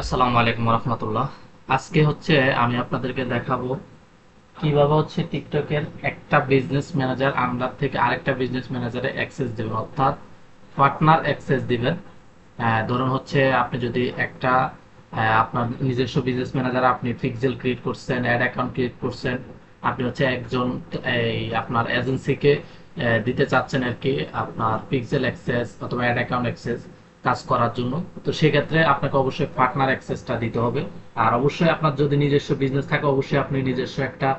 আসসালামু আলাইকুম রহমতুল্লাহ। আজকে আমি আপনাদেরকে দেখাবো কিভাবে টিকটকের একটা বিজনেস ম্যানেজার আন্ডার থেকে আরেকটা বিজনেস ম্যানেজারে অ্যাক্সেস দিবেন, অর্থাৎ পার্টনার অ্যাক্সেস দিবেন। ধরুন আপনি যদি একটা আপনার নিজস্ব বিজনেস ম্যানেজার, আপনি পিক্সেল ক্রিয়েট করছেন, অ্যাড অ্যাকাউন্ট ক্রিয়েট করছেন, আপনি একজন এই আপনার এজেন্সিকে দিতে চাচ্ছেন আর কি আপনার পিক্সেল অ্যাক্সেস অথবা অ্যাড অ্যাকাউন্ট অ্যাক্সেস কাজ করার জন্য। তো সেক্ষেত্রে আপনাকে অবশ্যই পার্টনার অ্যাক্সেসটা দিতে হবে। আর অবশ্যই আপনার যদি নিজস্ব বিজনেস থাকে, অবশ্যই আপনি নিজস্ব একটা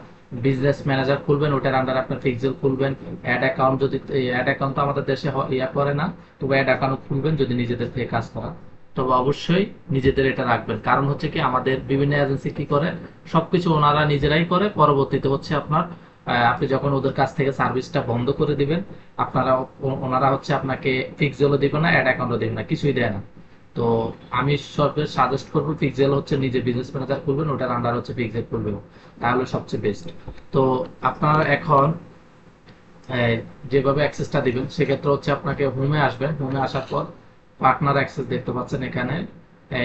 বিজনেস ম্যানেজার খুলবেন, ওটার আন্ডার আপনার পিক্সেল খুলবেন। অ্যাড অ্যাকাউন্ট যদি অ্যাড অ্যাকাউন্ট তো আমাদের দেশে ইয়া করে না, তবে অ্যাড অ্যাকাউন্ট খুলবেন যদি নিজেদের থেকে কাজ করা। তবে অবশ্যই নিজেদের এটা রাখবেন, কারণ কি আমাদের বিভিন্ন এজেন্সি কি করে, সবকিছু ওনারা নিজেরাই করে, পরবর্তীতে আপনার আপনি যখন ওদের কাছ থেকে সার্ভিসটা বন্ধ করে দিবেন, আপনারা ওনারা আপনাকে পিক্সেলও দিবে না, অ্যাড অ্যাকাউন্টও দিবে না, কিছুই দেয় না। তো আমি সর্বে সাজেস্ট করবো পিক্সেল নিজে বিজনেস ম্যানেজার খুলবেন, ওটার আন্ডার পিক্সেল খুলবেন, তাহলে সবচেয়ে বেস্ট। তো আপনারা এখন যেভাবে অ্যাক্সেসটা দিবেন সেক্ষেত্রে আপনাকে হোমে আসবেন। হোমে আসার পর পার্টনার অ্যাক্সেস দেখতে পাচ্ছেন, এখানে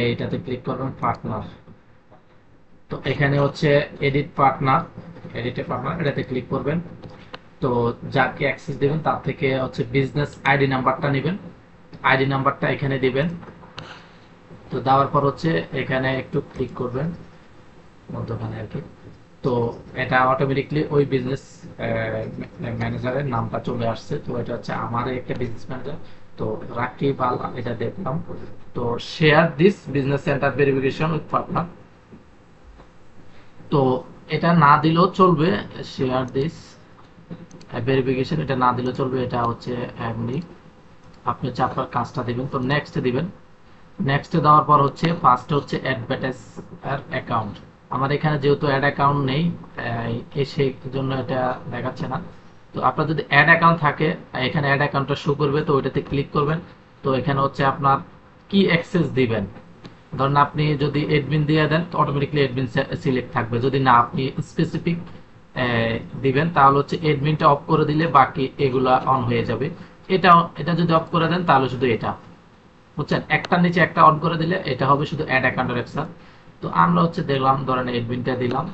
এইটাতে ক্লিক করবেন, পার্টনার। তো এখানে এডিট পার্টনার, এডিটে পার্টনার এটাতে ক্লিক করবেন। তো যাকে অ্যাক্সেস দিবেন তার থেকে বিজনেস আইডি নাম্বারটা নেবেন, আইডি নাম্বারটা এখানে দিবেন। তো দেওয়ার পর এখানে একটু ক্লিক করবেন মধ্যখানে আর কি। তো এটা অটোমেটিকলি ওই বিজনেস ম্যানেজারের নামটা চলে আসছে। তো এটা আমার একটা বিজনেস ম্যানেজার, তো রাকিব আল, এটা দেখলাম। তো share this business centre verification with partner, তো এটা না দিলেও চলবে। শেয়ার দিস ভেরিফিকেশন এটা না দিলেও চলবে, এটা এমনি আপনি আপনার কাজটা দিবেন। তো নেক্সট দিবেন। নেক্সট দেওয়ার পর ফার্স্ট অ্যাডভার্টাইজ অ্যাকাউন্ট। আমার এখানে যেহেতু অ্যাড অ্যাকাউন্ট নেই, সেই জন্য এটা দেখাচ্ছে না। তো আপনার যদি অ্যাড অ্যাকাউন্ট থাকে, এখানে অ্যাড অ্যাকাউন্টটা শো করবে, তো ওইটাতে ক্লিক করবেন। তো এখানে আপনার কি অ্যাক্সেস দিবেন। ধরুন আপনি যদি এডমিন দিয়ে দেন, তো অটোমেটিকলি এডমিন সিলেক্ট থাকবে। যদি না আপনি স্পেসিফিক দিবেন, তাহলে এডমিনটা অফ করে দিলে বাকি এগুলা অন হয়ে যাবে। এটা এটা যদি অফ করে দেন, তাহলে শুধু এটা বুঝছেন, একটার নিচে একটা অন করে দিলে এটা হবে শুধু অ্যাড অ্যাকাউন্টের অ্যাক্সেস। তো আমরা দেখলাম, ধরেন এডমিনটা দিলাম।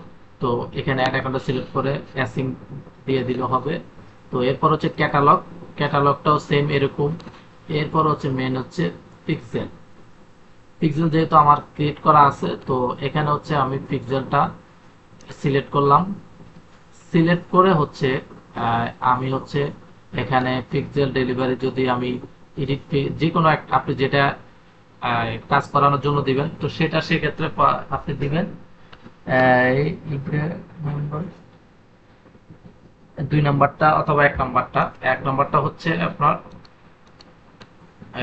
তো এখানে অ্যাড অ্যাকাউন্টটা সিলেক্ট করে অ্যাসিং দিয়ে দিলে হবে। তো এরপর ক্যাটালগ, ক্যাটালগটাও সেম এরকম। এরপর মেন পিক্সেল। পিক্সেল যেহেতু আমার ক্রিয়েট করা আছে, তো এখানে আমি পিক্সেলটা সিলেক্ট করলাম। সিলেক্ট করে আমি এখানে পিক্সেল ডেলিভারি যদি আমি এডিট, যে কোনো একটা আপনি যেটা কাজ করানোর জন্য দিবেন, তো সেটা সেক্ষেত্রে আপনি দিবেন দুই নাম্বারটা অথবা এক নাম্বারটা। এক নাম্বারটা আপনার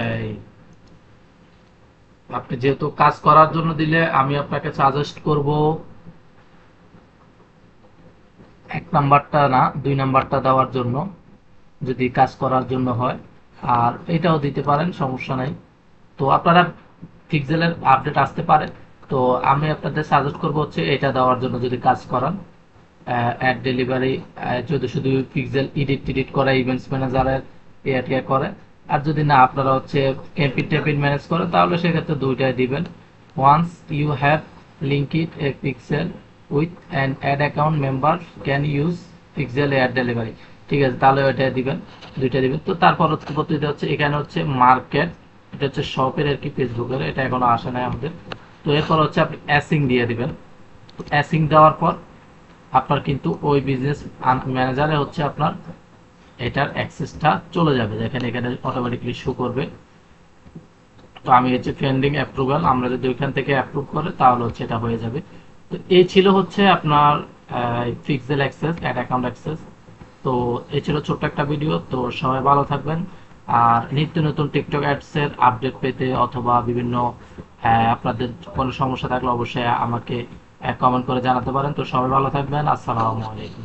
এই আপনি যেহেতু কাজ করার জন্য দিলে, আমি আপনাকে সাজেস্ট করব এক নাম্বারটা না, দুই নাম্বারটা দেওয়ার জন্য, যদি কাজ করার জন্য হয়। আর এটাও দিতে পারেন, সমস্যা নাই। তো আপনারা পিক্সেলের আপডেট আসতে পারে, তো আমি আপনাদের সাজেস্ট করবো এটা দেওয়ার জন্য যদি কাজ করান। অ্যাড ডেলিভারি যদি শুধু পিক্সেল এডিট টিডিট করে, ইভেন্টস ম্যানেজারের ইয়ে করে। আর যদি না আপনারা ক্যাম্পিং ট্যাম্পিং ম্যানেজ করেন, তাহলে সেক্ষেত্রে দুইটাই দিবেন। Once you have link it a pixel with an ad account member can use pixel ad delivery, ঠিক আছে, তাহলে ওইটা দিবেন, দুইটা দিবেন। তো তারপর পদ্ধতিটা এখানে মার্কেট, এটা শপের আর কি, ফেসবুকের, এটা এখনো আসে নাই আমাদের। তো এরপর আপনি অ্যাসিং দিয়ে দিবেন। তো অ্যাসিং দেওয়ার পর আপনার কিন্তু ওই বিজনেস ম্যানেজারে আপনার এটার অ্যাক্সেসটা চলে যাবে, যেখানে এখানে অটোমেটিকলি শো করবে। তো আমি পেন্ডিং অ্যাপ্রুভাল, আমরা যদি ওইখান থেকে অ্যাপ্রুভ করে, তাহলে এটা হয়ে যাবে। তো এই ছিল আপনার pixel access, ad account access. তো এই ছিল ছোট্ট একটা ভিডিও। তো সবাই ভালো থাকবেন। আর নিত্য নতুন টিকটক অ্যাডসের আপডেট পেতে অথবা বিভিন্ন আপনাদের কোনো সমস্যা থাকলে অবশ্যই আমাকে কমেন্ট করে জানাতে পারেন। তো সবাই ভালো থাকবেন। আসসালামু আলাইকুম।